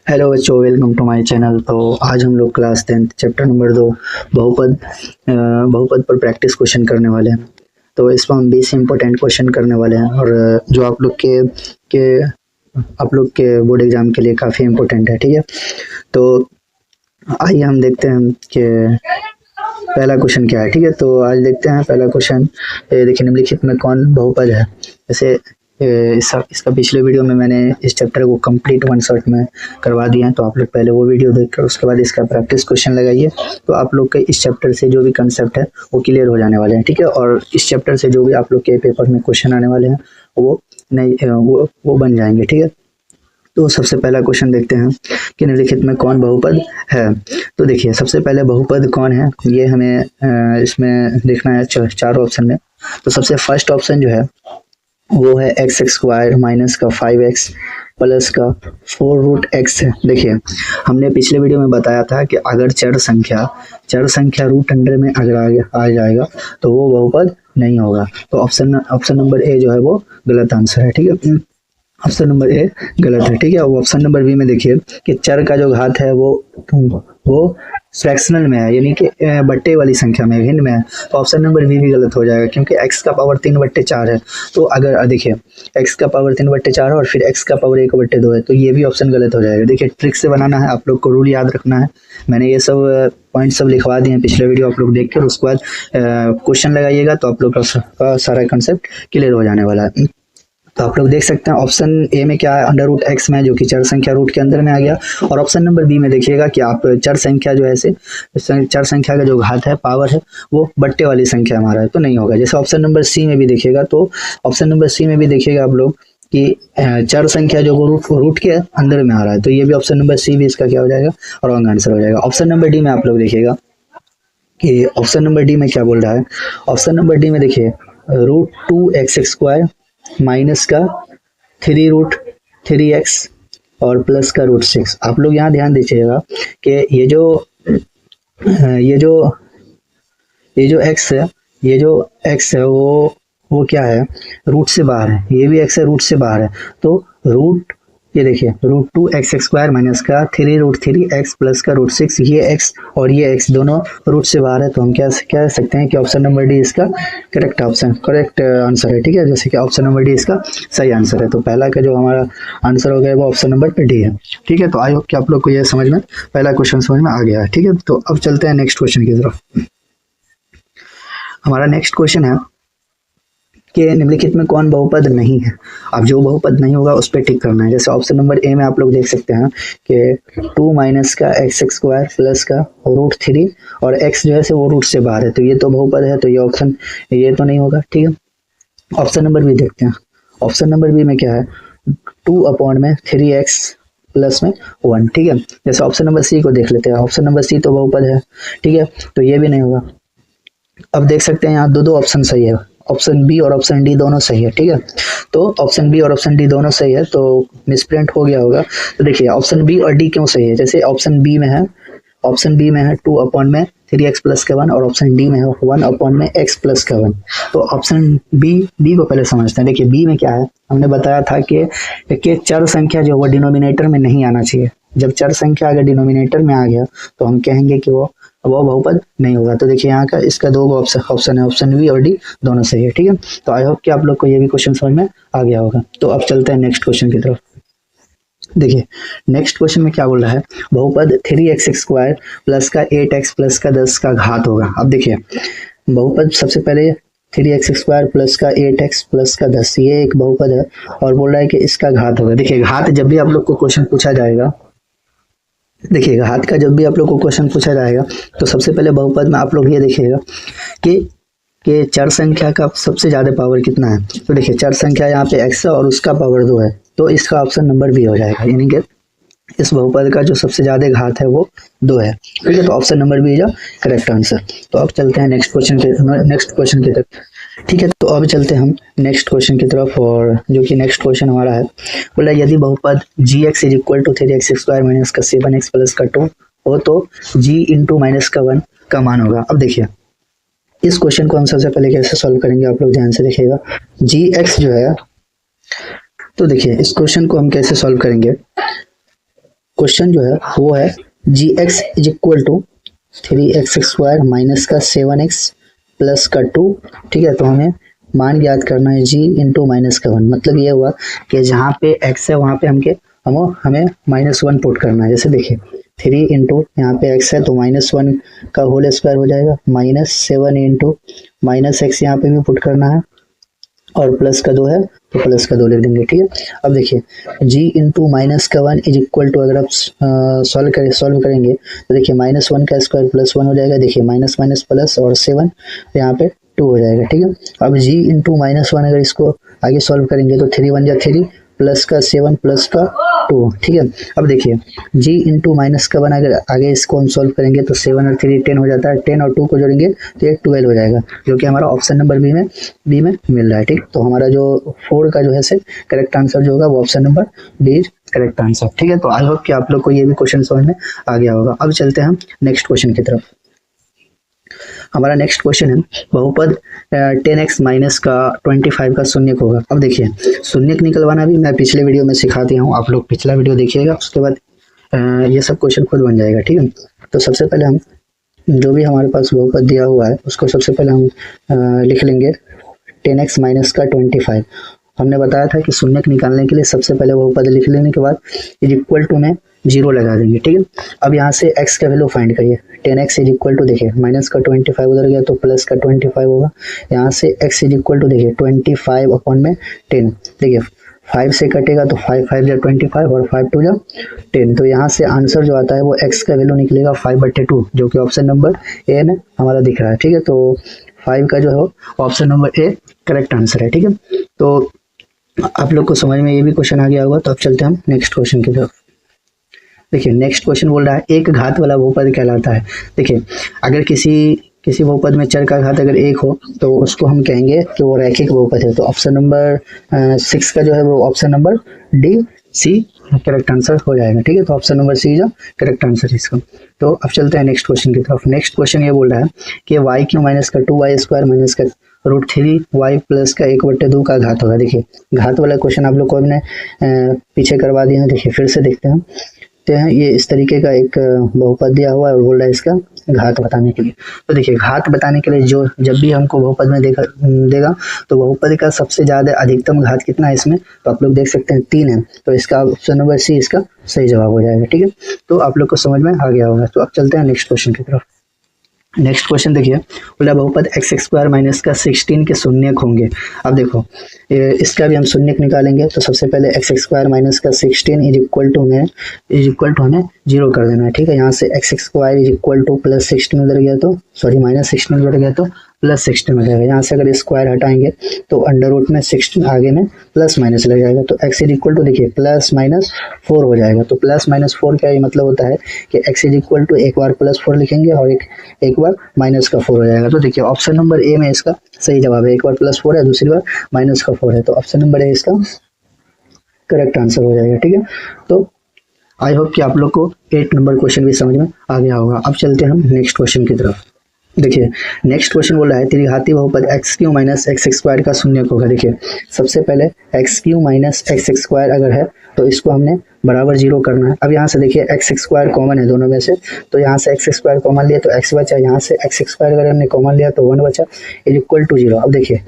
Hello बच्चों, welcome to my channel. तो आज हम लोग क्लास 10 चैप्टर नंबर 2 बहुपद पर प्रैक्टिस क्वेश्चन करने वाले हैं। तो इसमें हम 20 इंपॉर्टेंट क्वेश्चन करने वाले हैं और जो आप लोग के बोर्ड एग्जाम के लिए काफ़ी इंपॉर्टेंट है। ठीक है, तो आइए हम देखते हैं कि पहला क्वेश्चन क्या है। ठीक है, तो आज देखते हैं पहला क्वेश्चन। देखिए, निम्नलिखित में कौन बहुपद है। जैसे इसका पिछले वीडियो में मैंने इस चैप्टर को कंप्लीट वन शॉट में करवा दिया है, तो आप लोग पहले वो वीडियो देखकर उसके बाद इसका प्रैक्टिस क्वेश्चन लगाइए। तो आप लोग के इस चैप्टर से जो भी कंसेप्ट है वो क्लियर हो जाने वाले हैं। ठीक है, और इस चैप्टर से जो भी आप लोग के पेपर में क्वेश्चन आने वाले हैं वो नहीं वो बन जाएंगे। ठीक है, तो सबसे पहला क्वेश्चन देखते हैं कि निम्नलिखित में कौन बहुपद है। तो देखिए, सबसे पहले बहुपद कौन है ये हमें इसमें देखना है चारों ऑप्शन में। तो सबसे फर्स्ट ऑप्शन जो है वो है एक्स स्क्वायर माइनस का 5x प्लस का 4√x है। देखिए, हमने पिछले वीडियो में बताया था कि अगर चर संख्या रूट अंडर में अगर आ जाएगा तो वो बहुपद नहीं होगा। तो ऑप्शन नंबर ए जो है वो गलत आंसर है। ठीक है, ऑप्शन नंबर ए गलत है। ठीक है, अब ऑप्शन नंबर बी में देखिए कि चर का जो घात है वो फ्रैक्शनल में है, यानी कि बट्टे वाली संख्या में, भिन्न में है। तो ऑप्शन नंबर बी भी गलत हो जाएगा क्योंकि x का पावर 3/4 है। तो अगर देखिए x का पावर 3/4 है और फिर x का पावर 1/2 है, तो ये भी ऑप्शन गलत हो जाएगा। देखिए, ट्रिक से बनाना है, आप लोग को रूल याद रखना है। मैंने ये सब पॉइंट सब लिखवा दिए हैं पिछले वीडियो, आप लोग देख कर उसके बाद क्वेश्चन लगाइएगा तो आप लोग का सारा कंसेप्ट क्लियर हो जाने वाला है। तो आप लोग देख सकते हैं ऑप्शन ए में क्या है, √x में, जो कि चर संख्या रूट के अंदर में आ गया। और ऑप्शन नंबर बी में देखिएगा कि आप चर संख्या जो है चर संख्या का जो घात है, पावर है, वो बट्टे वाली संख्या हमारा है, तो नहीं होगा। जैसे ऑप्शन नंबर सी में भी देखिएगा, तो ऑप्शन नंबर सी में भी देखिएगा आप लोग कि चर संख्या जो रूट के अंदर में आ रहा है, तो ये भी ऑप्शन नंबर सी भी इसका क्या हो जाएगा, रॉन्ग आंसर हो जाएगा। ऑप्शन नंबर डी में आप लोग देखिएगा कि ऑप्शन नंबर डी में क्या बोल रहा है। ऑप्शन नंबर डी में देखिए √2x² माइनस का 3√3x और प्लस का √6। आप लोग यहाँ ध्यान दीजिएगा कि ये जो x है वो क्या है, रूट से बाहर है। ये भी x है, रूट से बाहर है। तो ये देखिए √2x² माइनस का 3√3x प्लस का √6, ये x और ये x दोनों रूट से बाहर है। तो हम क्या कह सकते हैं कि ऑप्शन नंबर डी इसका करेक्ट आंसर है। ठीक है, जैसे कि ऑप्शन नंबर डी इसका सही आंसर है। तो पहला का जो हमारा आंसर हो गया वो ऑप्शन नंबर डी है। ठीक है, तो आई होप कि आप लोग को ये पहला क्वेश्चन समझ में आ गया है। ठीक है, तो अब चलते हैं नेक्स्ट क्वेश्चन की तरफ। हमारा नेक्स्ट क्वेश्चन है कि निम्नलिखित में कौन बहुपद नहीं है। अब जो बहुपद नहीं होगा उस पर टिक करना है। जैसे ऑप्शन नंबर ए में आप लोग देख सकते हैं कि 2 माइनस का x² प्लस का √3 और x जो है से वो रूट से बाहर है, तो ये तो बहुपद है, तो ये ऑप्शन ये तो नहीं होगा। ठीक है, ऑप्शन नंबर बी देखते हैं। ऑप्शन नंबर बी में क्या है, 2/3x प्लस में 1। ठीक है, जैसे ऑप्शन नंबर सी को देख लेते हैं। ऑप्शन नंबर सी तो बहुपद है। ठीक है, तो ये भी नहीं होगा। अब देख सकते हैं यहाँ दो ऑप्शन सही है, ऑप्शन बी और ऑप्शन डी दोनों सही है। ठीक है, तो ऑप्शन बी और ऑप्शन डी दोनों सही है, तो मिसप्रिंट हो गया होगा। तो देखिए ऑप्शन बी और डी क्यों सही है। जैसे ऑप्शन बी में है 2/3x प्लस का 1 और ऑप्शन डी में है 1/x प्लस का 1। तो ऑप्शन बी को पहले समझते हैं। देखिए बी में क्या है, हमने बताया था कि चर संख्या जो वो डिनोमिनेटर में नहीं आना चाहिए। जब चर संख्या अगर डिनोमिनेटर में आ गया तो हम कहेंगे कि वो बहुपद नहीं होगा। तो देखिए यहाँ का इसका दो ऑप्शन है, ऑप्शन बी और डी दोनों सही है। ठीक है, तो आई होप कि आप लोग को ये भी क्वेश्चन समझ में आ गया होगा। तो अब चलते हैं नेक्स्ट क्वेश्चन की तरफ। देखिए नेक्स्ट क्वेश्चन में क्या बोल रहा है, बहुपद 3x² प्लस का 8x प्लस का 10 का घात होगा। अब देखिए बहुपद सबसे पहले 3x² प्लस का 8x प्लस का 10, ये एक बहुपद है और बोल रहा है कि इसका घात होगा। देखिए घात जब भी आप लोग को क्वेश्चन पूछा जाएगा, देखिएगा हाथ का जब भी आप लोग को क्वेश्चन पूछा जाएगा तो सबसे पहले बहुपद में आप लोग ये देखिएगा कि चर संख्या का सबसे ज्यादा पावर कितना है। तो देखिए चर संख्या यहाँ पे x है और उसका पावर 2 है, तो इसका ऑप्शन नंबर बी हो जाएगा, यानी कि इस बहुपद का जो सबसे ज्यादा घात है वो 2 है। ठीक है, तो option number B is correct answer. तो अब चलते हैं नेक्स्ट क्वेश्चन की तरफ। ठीक है, तो अब चलते हैं हम नेक्स्ट क्वेश्चन की तरफ, और जो कि नेक्स्ट क्वेश्चन हमारा है, बोला यदि बहुपद gx = 3x² माइनस का 7x प्लस का 2 हो तो g इंटू माइनस का 1 का मान होगा। अब देखिए इस क्वेश्चन को हम सबसे पहले कैसे सॉल्व करेंगे, आप लोग ध्यान से देखिएगा। gx जो है, तो देखिए इस क्वेश्चन को हम कैसे सॉल्व करेंगे क्वेश्चन जो है वो है g x is equal to 3x² minus का 7x प्लस का 2, ठीक है। तो हमें मान ज्ञात करना है g इंटू माइनस का 1। मतलब ये हुआ कि जहाँ पे x है वहाँ पे हमें -1 पुट करना है। जैसे देखिए 3 इंटू यहाँ पे x है तो -1 का होल स्क्वायर हो जाएगा, -7 इंटू -x यहाँ पे भी पुट करना है, और प्लस का 2 है तो प्लस का 2 लिख देंगे, ठीक है। अब देखिए g इंटू माइनस का 1 इज इक्वल टू, अगर आप सॉल्व करेंगे तो देखिए -1 का स्क्वायर +1 हो जाएगा। देखिए माइनस माइनस प्लस और 7 यहाँ पे 2 हो जाएगा, ठीक है। अब g इंटू -1 अगर इसको आगे सॉल्व करेंगे तो 3 × 3 प्लस का 7 प्लस का 2, ठीक है। अब देखिए g इंटू -1 अगर आगे इसको हम सॉल्व करेंगे तो 7 और 3 10 हो जाता है, 10 और 2 को जोड़ेंगे तो ये 12 हो जाएगा, जो कि हमारा ऑप्शन नंबर बी में मिल रहा है, ठीक। तो हमारा जो 4 का जो है से करेक्ट आंसर जो होगा वो option number B correct answer, ठीक है। तो आई होप कि आप लोग को ये भी क्वेश्चन समझ में आ गया होगा। अब चलते हैं हम नेक्स्ट क्वेश्चन की तरफ। हमारा नेक्स्ट क्वेश्चन है बहुपद 10x माइनस का 25 का शून्यक होगा। अब देखिए शून्यक निकलवाना भी मैं पिछले वीडियो में सिखा दिया हूँ, आप लोग पिछला वीडियो देखिएगा, उसके बाद ये सब क्वेश्चन खुद बन जाएगा, ठीक है। तो सबसे पहले हम जो भी हमारे पास बहुपद दिया हुआ है उसको सबसे पहले हम लिख लेंगे 10x माइनस का 25। हमने बताया था कि शून्यक निकालने के लिए सबसे पहले बहुपद लिख लेने के बाद इज इक्वल टू में 0 लगा देंगे, ठीक है। अब यहाँ से x का वैल्यू फाइंड करिए। 10x इज इक्वल टू देखिए माइनस का 25 उधर गया तो प्लस का 25 होगा। यहाँ से x इज इक्वल टू देखिए 25 अपॉन में 10, देखिए 5 से कटेगा तो 5 5 या 25 और 5 2 या 10। तो यहाँ से आंसर जो आता है वो x का वैल्यू निकलेगा 5/2, जो कि ऑप्शन नंबर ए में हमारा दिख रहा है, ठीक है। तो 5 का जो है option number A correct answer है, ठीक है। तो आप लोग को समझ में ये भी क्वेश्चन आ गया होगा। तो अब चलते हैं हम नेक्स्ट क्वेश्चन की तरफ। देखिए नेक्स्ट क्वेश्चन बोल रहा है एक घात वाला बहुपद कहलाता है। देखिए अगर किसी बहुपद में चर का घात अगर 1 हो तो उसको हम कहेंगे कि वो रैखिक बहुपद है। तो ऑप्शन नंबर 6 का जो है वो option number D C correct answer हो जाएगा, ठीक है। तो ऑप्शन नंबर सी जो करेक्ट आंसर है इसका। तो अब चलते हैं नेक्स्ट क्वेश्चन की तरफ। नेक्स्ट क्वेश्चन ये बोल रहा है कि y³ माइनस का 2y² माइनस का √3y प्लस का 1/2 का घात होगा। देखिए घात वाला क्वेश्चन आप लोग को हमने पीछे करवा दिया है। देखिए फिर से देखते हैं ये इस तरीके का एक बहुपद दिया हुआ है और बोल रहा है इसका घात बताने के लिए। तो देखिए घात बताने के लिए जब भी हमको बहुपद में देगा तो बहुपद का सबसे ज्यादा अधिकतम घात कितना है इसमें, तो आप लोग देख सकते हैं 3 है। तो इसका ऑप्शन नंबर सी इसका सही जवाब हो जाएगा, ठीक है। तो आप लोग को समझ में आ गया होगा। तो अब चलते हैं नेक्स्ट क्वेश्चन की तरफ। नेक्स्ट क्वेश्चन देखिए बोला बहुपद x² माइनस का 16 के शून्यक होंगे। अब देखो इसका भी हम शून्यक निकालेंगे। तो सबसे पहले x² माइनस का 16 इज इक्वल टू हमें 0 कर देना है, ठीक है। यहाँ से x² is equal two plus 16 उधर गया तो सॉरी -16 उधर गया तो प्लस 16 हो जाएगा। यहाँ से अगर स्क्वायर हटाएंगे तो अंडर रूट में 16 आगे में प्लस माइनस लग जाएगा। तो x इज इक्वल टू देखिए +-4 हो जाएगा। तो +-4 का ये मतलब होता है कि x इज इक्वल टू एक बार +4 लिखेंगे और एक बार -4 हो जाएगा। तो देखिए ऑप्शन नंबर ए में इसका सही जवाब है। एक बार +4 है, दूसरी बार -4 है। तो ऑप्शन नंबर ए इसका करेक्ट आंसर हो जाएगा, ठीक है। तो आई होप कि आप लोग को 8 नंबर क्वेश्चन भी समझ में आ गया होगा। अब चलते हैं हम नेक्स्ट क्वेश्चन की तरफ। देखिए नेक्स्ट क्वेश्चन बोल रहा है त्रिघाती बहुपद x³ माइनस x² का शून्यक होगा। देखिए सबसे पहले x³ माइनस x² अगर है तो इसको हमने बराबर 0 करना है। अब यहाँ से देखिए x² कॉमन है दोनों में से, तो यहाँ से x² कॉमन लिया तो x बचा, यहाँ से x² अगर हमने कॉमन लिया तो 1 बचा इज इक्वल टू 0। अब देखिए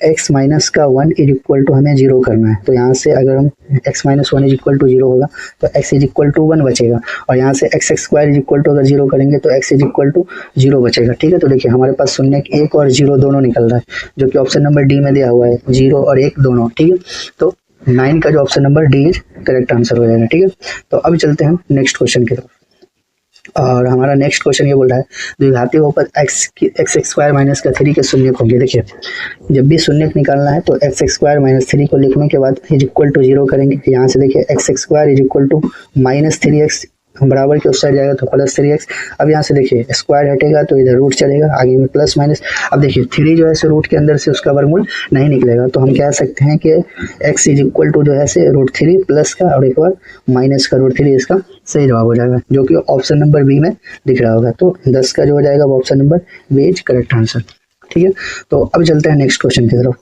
x माइनस का 1 इज इक्वल टू हमें 0 करना है। तो यहाँ से अगर हम x minus 1 is equal to 0 होगा तो x इज इक्वल टू 1 बचेगा, और यहाँ से x² इज इक्वल टू अगर 0 करेंगे तो x इज इक्वल टू 0 बचेगा, ठीक है। तो देखिए हमारे पास शून्य 1 और 0 दोनों निकल रहा है, जो कि ऑप्शन नंबर डी में दिया हुआ है, 0 और 1 दोनों, ठीक है। तो 9 का जो option number D is correct answer हो जाएगा, ठीक है। तो अब चलते हैं नेक्स्ट क्वेश्चन की तरफ। और हमारा नेक्स्ट क्वेश्चन ये बोल रहा है द्विघाती बहुपद x² माइनस का 3 के शून्यक होंगे। देखिए जब भी शून्यक निकालना है तो x² माइनस 3 को लिखने के बाद इज इक्वल टू 0 करेंगे। यहाँ से देखिए x² is equal to -3x बराबर के उस साइड जाएगा तो +3x। अब यहाँ से देखिए स्क्वायर हटेगा तो इधर रूट चलेगा, आगे में प्लस माइनस। अब देखिए 3 जो है से रूट के अंदर से उसका वर्गमूल नहीं निकलेगा, तो हम कह सकते हैं कि x इज इक्वल टू जो है से √3 प्लस का और एक बार माइनस का √3 इसका सही जवाब हो जाएगा, जो कि ऑप्शन नंबर बी में दिख रहा होगा। तो 10 का जो हो जाएगा वो option number B is correct answer, ठीक है। तो अब चलते हैं नेक्स्ट क्वेश्चन की तरफ।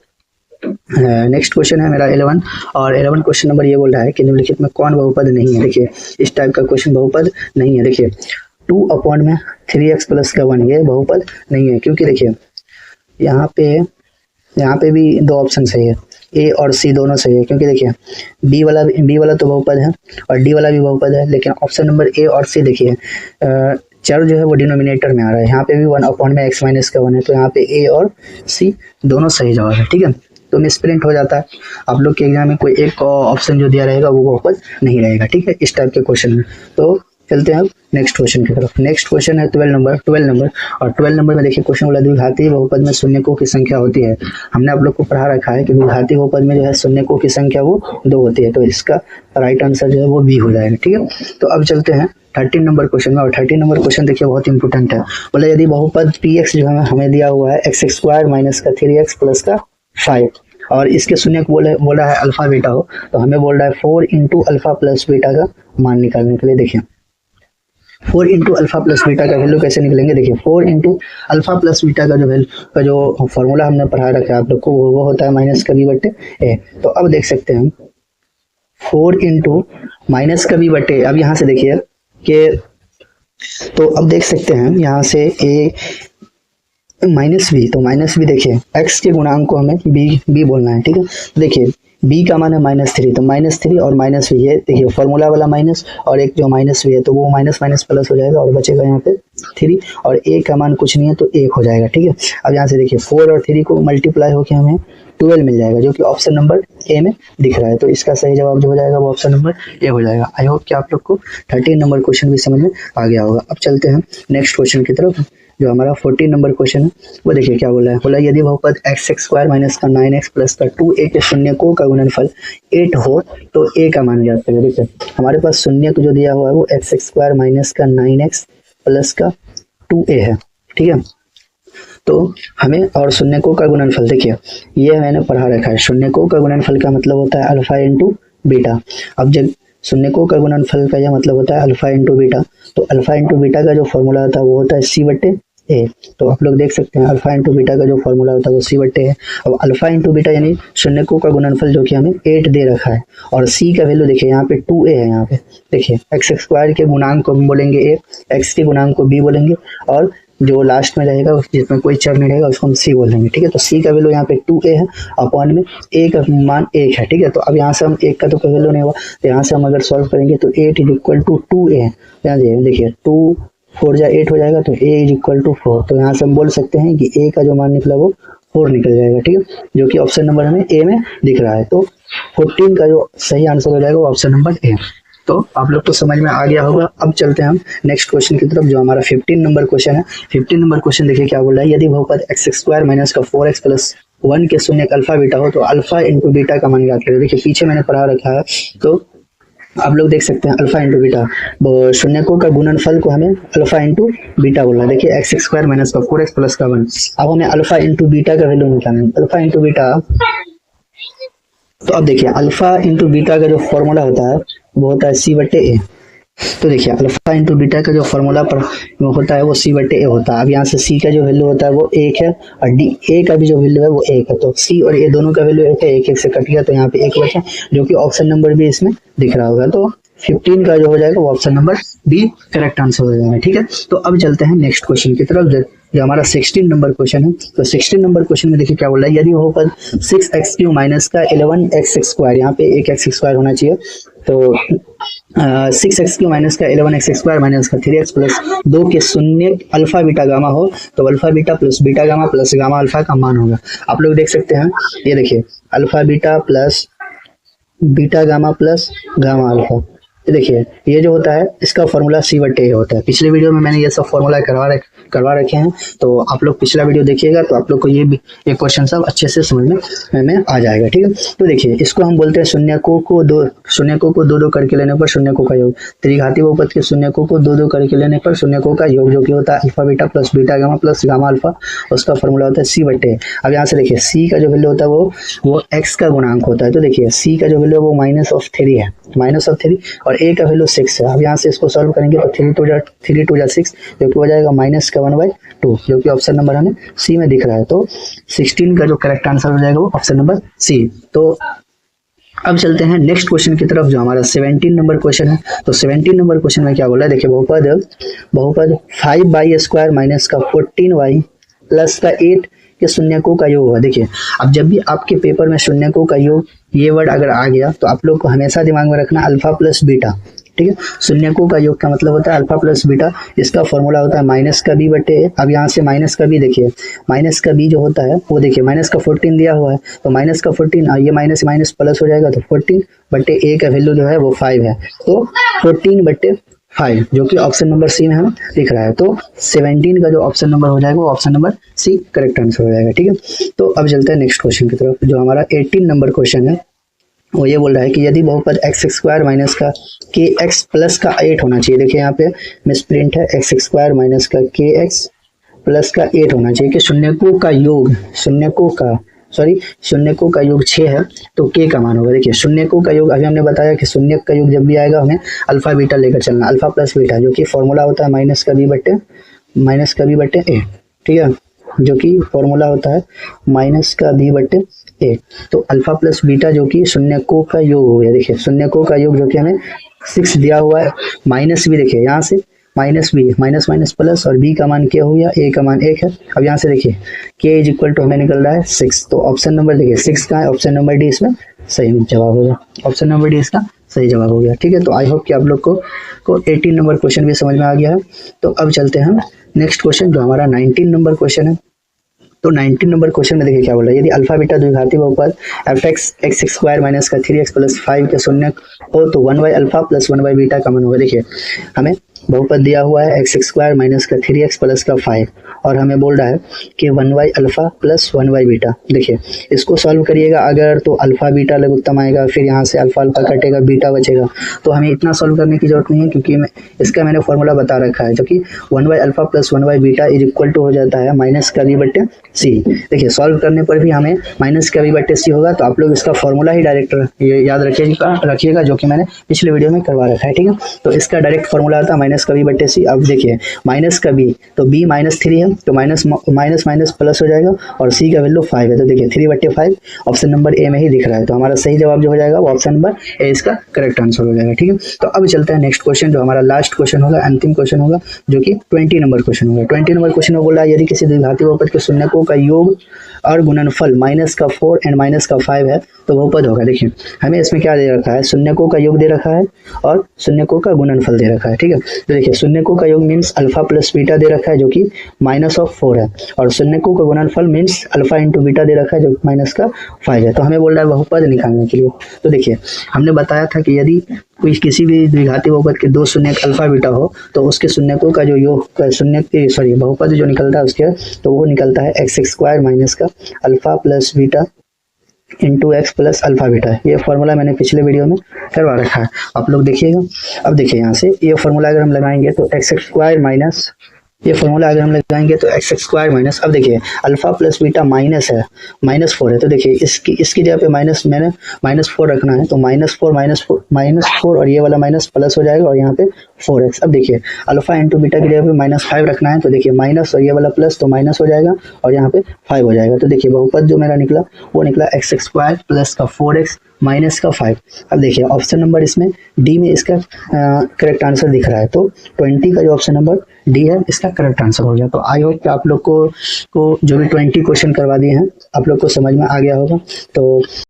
नेक्स्ट क्वेश्चन है मेरा 11 और 11 क्वेश्चन नंबर ये बोल रहा है कि निम्नलिखित में कौन बहुपद नहीं है। देखिए इस टाइप का क्वेश्चन बहुपद नहीं है। देखिए 2 अपॉन में 3x प्लस का 1 ये बहुपद नहीं है, क्योंकि देखिए यहाँ पे भी दो ऑप्शन सही है, ए और सी दोनों सही है, क्योंकि देखिए बी वाला तो बहुपद है और डी वाला भी बहुपद है, लेकिन ऑप्शन नंबर ए और सी देखिए चर जो है वो डिनोमिनेटर में आ रहा है। यहाँ पे भी 1 अपॉन में x माइनस का 1 है, तो यहाँ पे ए और सी दोनों सही जवाब है। ठीक है, तो मिसप्रिंट हो जाता है। आप लोग के एग्जाम में कोई एक ऑप्शन जो दिया रहेगा वो बहुपद नहीं रहेगा। ठीक है, इस टाइप के क्वेश्चन में। तो चलते हैं अब नेक्स्ट क्वेश्चन की तरफ। नेक्स्ट क्वेश्चन है 12 नंबर और 12 नंबर में देखिए क्वेश्चन बोला द्विघाती बहुपद में शून्यकों की संख्या होती है। हमने आप लोग को पढ़ा रखा है कि द्विघाती बहुपद में जो है शून्यकों की संख्या वो 2 होती है, तो इसका राइट आंसर जो है वो बी हो जाएगा। ठीक है, तो अब चलते हैं 13 नंबर क्वेश्चन में। और 13 नंबर क्वेश्चन देखिए बहुत इंपॉर्टेंट है। बोला यदि बहुपद px जो हमें दिया हुआ है x² माइनस का 3x प्लस का 5 और इसके शून्य को बोला है अल्फा बीटा हो, तो हमें बोल रहा है 4 इंटू अल्फा प्लस बीटा का मान निकालने के लिए। देखिए 4 इंटू अल्फा प्लस बीटा का वैल्यू कैसे निकलेंगे। देखिए 4 इंटू अल्फा प्लस बीटा का जो फॉर्मूला हमने पढ़ा रखा है आप लोग को वो होता है माइनस का बी बटे ए। तो अब देख सकते हैं 4 इंटू माइनस का बी बटे, अब यहाँ से देखिए कि तो अब देख सकते हैं यहाँ से ए माइनस बी, तो माइनस बी देखिए x के गुणांक को हमें बी बोलना है। ठीक है, देखिए b का मान है -3, तो -3 और माइनस बी, ये देखिए फॉर्मूला वाला माइनस और एक जो माइनस बी है तो वो माइनस माइनस प्लस हो जाएगा और बचेगा यहाँ पे 3 और a का मान कुछ नहीं है तो 1 हो जाएगा। ठीक है, अब यहाँ से देखिए 4 और 3 को मल्टीप्लाई होकर हमें 12 मिल जाएगा, जो कि ऑप्शन नंबर ए में दिख रहा है। तो इसका सही जवाब जो हो जाएगा वो ऑप्शन नंबर ए हो जाएगा। आई होप कि आप लोग को 13 नंबर क्वेश्चन भी समझ में आ गया होगा। अब चलते हैं नेक्स्ट क्वेश्चन की तरफ, जो हमारा 14 नंबर क्वेश्चन है। वो देखिए क्या बोला है। बोला यदि बहुपद x² माइनस का 9x प्लस का 2a के शून्यकों का गुणनफल 8 हो तो a का मान ज्ञात करें। देखिए हमारे पास शून्यक जो दिया हुआ है वो x² माइनस का 9x प्लस का 2a है। ठीक है, तो हमें और शून्यकों का गुणनफल देखिए ये मैंने पढ़ा रखा है। शून्यकों का गुणनफल का मतलब होता है अल्फा इंटू बीटा। अब जब शून्यकों का गुणनफल का यह मतलब होता है अल्फा इंटू बीटा, तो अल्फा इंटू बीटा का जो फॉर्मूला होता है वो होता है सी बटे ए। तो आप लोग देख सकते हैं अल्फा इंटू बीटा का जो फॉर्मूला होता है वो सी बटे है। अब अल्फा इंटू बीटा यानी शून्यकों का गुणनफल जो कि हमें 8 दे रखा है और सी का वैल्यू देखिए यहाँ पे 2a है। यहाँ पे देखिए x² के गुणांक को हम बोलेंगे ए, x के गुणांक को b बोलेंगे और जो लास्ट में रहेगा जिसमें कोई चर नहीं रहेगा उसको हम सी बोल देंगे। ठीक है, तो सी का वैल्यू यहाँ पे 2a है, अपॉन में a का मान 1 है। ठीक है, तो अब यहाँ से हम 1 का तो कोई वैल्यू नहीं हुआ, तो यहाँ से हम अगर सॉल्व करेंगे तो 8 इज इक्वल टू 2a है। यहाँ देखिए 2 4 जा 8 हो जाएगा, तो a इज इक्वल टू 4। तो यहाँ से हम बोल सकते हैं कि a का जो मान निकला वो 4 निकल जाएगा। ठीक है, जो कि ऑप्शन नंबर हमें ए में दिख रहा है। तो 14 का जो सही आंसर हो जाएगा वो ऑप्शन नंबर ए। तो आप लोग को समझ में आ गया होगा। अब चलते हैं हम नेक्स्ट क्वेश्चन की तरफ, जो हमारा 15 नंबर क्वेश्चन है। 15 नंबर क्वेश्चन देखिए क्या बोल रहा है। यदि बहुपद x² माइनस का 4x प्लस 1 के शून्य अल्फा बीटा हो तो अल्फा इंटू बीटा का मान ज्ञात करें। देखिए पीछे मैंने पढ़ा रखा है, तो आप लोग देख सकते हैं अल्फा इंटू बीटा, शून्यकों का गुणनफल को हमें अल्फा इंटू बीटा बोलना है। देखिए x² माइनस का 4x प्लस का 1। अब हमें अल्फा इंटू बीटा का वैल्यू निकालना है। अल्फा इंटू बीटा, तो अब देखिए अल्फा इंटू बीटा का जो फॉर्मूला होता है वो होता है सी बटे ए। तो देखिए अल्फा इंटू बीटा का जो फॉर्मूला पर होता है वो सी बटे ए होता है। अब यहाँ से सी का जो वैल्यू होता है वो 1 है और डी ए का भी जो वैल्यू है वो 1 है, तो सी और ए दोनों का वैल्यू 1 है, 1 से कट गया तो यहाँ पे 1 बचा, जो कि ऑप्शन नंबर भी इसमें दिख रहा होगा। तो 15 का जो हो जाएगा वो option number B correct answer हो जाएगा। ठीक है, तो अब चलते हैं नेक्स्ट क्वेश्चन की तरफ, जो हमारा 16 नंबर क्वेश्चन है। तो 16 नंबर क्वेश्चन में देखिए क्या बोल रहा है। यदि बहुपद 6x³ माइनस का 11x², यहाँ पे एक x² होना चाहिए, तो 6x³ माइनस का 11x² माइनस का 3x प्लस 2 के शून्य अल्फा बीटा गामा हो तो alpha beta plus beta gamma plus gamma alpha का मान होगा। आप लोग देख सकते हैं ये देखिए alpha beta plus beta gamma plus gamma alpha. देखिए ये जो होता है इसका फॉर्मूला सी बटे ए होता है। पिछले वीडियो में मैंने ये सब फॉर्मूला करवा रखे हैं, तो आप लोग पिछला वीडियो देखिएगा तो आप लोग को ये क्वेश्चन सब अच्छे से समझ में आ जाएगा। ठीक है, तो देखिए इसको हम बोलते हैं शून्यकों को दो दो करके लेने पर शून्यकों का योग। त्रिघाती बहुपद के शून्यकों को दो करके लेने पर शून्यकों का योग, जो कि होता है alpha beta plus beta gamma plus gamma alpha, उसका फॉर्मूला होता है सी बटे। अब यहाँ से देखिए सी का जो वैल्यू होता है वो एक्स का गुणांक होता है। तो देखिए सी का जो वैल्यू है वो -3 है, -3 और ए का वैल्यू 6 है। अब यहाँ से इसको सॉल्व करेंगे तो 3 2 जा 6, जो कि हो जाएगा माइनस का 1/2, जो कि ऑप्शन नंबर हमें सी में दिख रहा है। तो 16 का जो करेक्ट आंसर हो जाएगा वो ऑप्शन नंबर सी। तो अब चलते हैं नेक्स्ट क्वेश्चन की तरफ, जो हमारा 17 नंबर क्वेश्चन है। तो 17 नंबर क्वेश्चन में क्या बोला है, देखिए बहुपद 5y² माइनस का 14y प्लस का 8 के शून्यकों का योग हुआ। देखिए अब जब भी आपके पेपर में शून्यकों का योग ये वर्ड अगर आ गया तो आप लोग को हमेशा दिमाग में रखना अल्फा प्लस बीटा, ठीक है। शून्यकों का योग का मतलब होता है अल्फा प्लस बीटा। इसका फॉर्मूला होता है माइनस का बी बटे ए। अब यहाँ से माइनस का बी, देखिए माइनस का बी जो होता है वो देखिए माइनस का 14 दिया हुआ है, तो माइनस का 14 ये माइनस माइनस प्लस हो जाएगा, तो 14 बटे ए का वैल्यू जो है वो 5 है, तो 14 बटे 5 जो कि ऑप्शन नंबर सी में हमें दिख रहा है। तो 17 का जो ऑप्शन नंबर हो जाएगा वो option number C correct answer हो जाएगा, ठीक है। तो अब चलते हैं नेक्स्ट क्वेश्चन की तरफ, जो हमारा 18 नंबर क्वेश्चन है। वो ये बोल रहा है कि यदि बहुपद x² माइनस का kx प्लस का 8 होना चाहिए। देखिए यहाँ पे मिस प्रिंट है, x² माइनस का kx प्लस का 8 होना चाहिए कि शून्यकों का योग शून्यकों का योग 6 है, तो k का मान होगा। देखिए शून्यकों का योग, अभी हमने बताया कि शून्यक का योग जब भी आएगा हमें अल्फा बीटा लेकर चलना, अल्फा प्लस बीटा, जो कि फॉर्मूला होता है माइनस का b बटे ए, ठीक है, जो कि फॉर्मूला होता है माइनस का b बटे ए। तो अल्फा प्लस बीटा जो कि शून्यकों का योग हो गया। देखिए शून्यकों का योग जो कि हमें 6 दिया हुआ है, माइनस भी देखिए यहाँ से minus B, minus minus plus, और बी का मान क्या हो गया, ए का मान 1 है। अब यहाँ से देखिए के इज इक्वल टू हमें निकल रहा है 6, तो ऑप्शन नंबर देखिए 6 का है, ऑप्शन नंबर डी इसमें सही जवाब होगा, ऑप्शन नंबर डी इसका सही जवाब हो गया, ठीक है। तो आई होप कि आप लोग को 18 नंबर क्वेश्चन भी समझ में आ गया है। तो अब चलते हैं नेक्स्ट क्वेश्चन, जो हमारा 19 नंबर क्वेश्चन है। तो 19 नंबर क्वेश्चन में देखिए क्या बोल रहा है, यदि अल्फा बीटा द्विघाती बहुपद f(x) माइनस का 3x प्लस 5 के शून्य हो तो 1y alpha plus 1y beta का मान होगा। देखिए हमें बहुपद दिया हुआ है x² माइनस का 3x प्लस का 5, और हमें बोल रहा है कि 1y alpha plus 1y beta. देखिए इसको सॉल्व करिएगा अगर, तो अल्फा बीटा लघुत्तम आएगा, फिर यहाँ से अल्फा अल्फा कटेगा, बीटा बचेगा। तो हमें इतना सॉल्व करने की जरूरत नहीं है, क्योंकि इसका मैंने फॉर्मूला बता रखा है, जो कि 1y alpha plus 1y beta is equal to हो जाता है माइनस का b बटे सी। देखिए सॉल्व करने पर भी हमें माइनस का b बटे सी होगा, तो आप लोग इसका फॉर्मूला ही डायरेक्ट याद रखिएगा, जो कि मैंने पिछले वीडियो में करवा रखा है, ठीक है। तो इसका डायरेक्ट फॉर्मूला आता है माइनस का b बटे सी। अब देखिए माइनस का b, तो b -3 है, तो माइनस माइनस प्लस हो जाएगा, और c का वैल्यू 5 है, तो देखिए 3 बटे 5 ऑप्शन नंबर ए में ही दिख रहा है। तो हमारा सही जवाब जो हो जाएगा वो ऑप्शन नंबर ए इसका करेक्ट आंसर हो जाएगा, ठीक है। तो अब चलते हैं नेक्स्ट क्वेश्चन, जो हमारा लास्ट क्वेश्चन होगा, अंतिम क्वेश्चन होगा, जो कि 20 नंबर क्वेश्चन होगा। 20 नंबर क्वेश्चन में बोला है यदि किसी द्विघाती बहुपद के शून्यकों का योग और गुणनफल माइनस का 4 एंड माइनस का 5 है तो बहुपद होगा। देखिए हमें इसमें क्या दे रखा है, शून्यकों का योग दे रखा है और शून्यकों का गुणनफल दे रखा है, ठीक है। तो देखिए शून्यकों का योग मीन्स अल्फा प्लस बीटा दे रखा है, जो कि -4 है, और शून्यकों का गुणनफल मीन्स अल्फा इंटू बीटा दे रखा है, जो माइनस का 5 है। तो हमें बोल रहा है बहुपद निकालने के लिए। तो देखिए हमने बताया था कि यदि कोई किसी भी द्विघाती बहुपद के दो शून्यक अल्फा बीटा हो तो उसके शून्यकों का जो योग बहुपद जो निकलता है उसके, तो वो निकलता है x² माइनस का alpha plus beta into x plus alpha beta. ये फॉर्मूला मैंने पिछले वीडियो में करवा रखा है, आप लोग देखिएगा। अब देखिए यहाँ से ये फॉर्मूला अगर हम लगाएंगे तो x² माइनस, ये फॉर्मूला अगर हम लगाएंगे तो x² माइनस, अब देखिए अल्फा प्लस बीटा माइनस है, -4 है, तो देखिए इसकी जगह पे मैंने -4 रखना है, तो -4 और ये वाला माइनस प्लस हो जाएगा, और यहाँ पे 4x। अब देखिए अल्फा इंटू बीटा की जगह पे -5 रखना है, तो देखिए माइनस और ये वाला प्लस, तो माइनस हो जाएगा और यहाँ पे 5 हो जाएगा। तो देखिए बहुपद जो मेरा निकला वो निकला x² प्लस का 4x माइनस का 5। अब देखिए ऑप्शन नंबर इसमें डी में इसका करेक्ट आंसर दिख रहा है, तो 20 का जो ऑप्शन नंबर डी है इसका करेक्ट आंसर हो गया। तो आई होप कि आप लोग को जो भी 20 क्वेश्चन करवा दिए हैं आप लोग को समझ में आ गया होगा। तो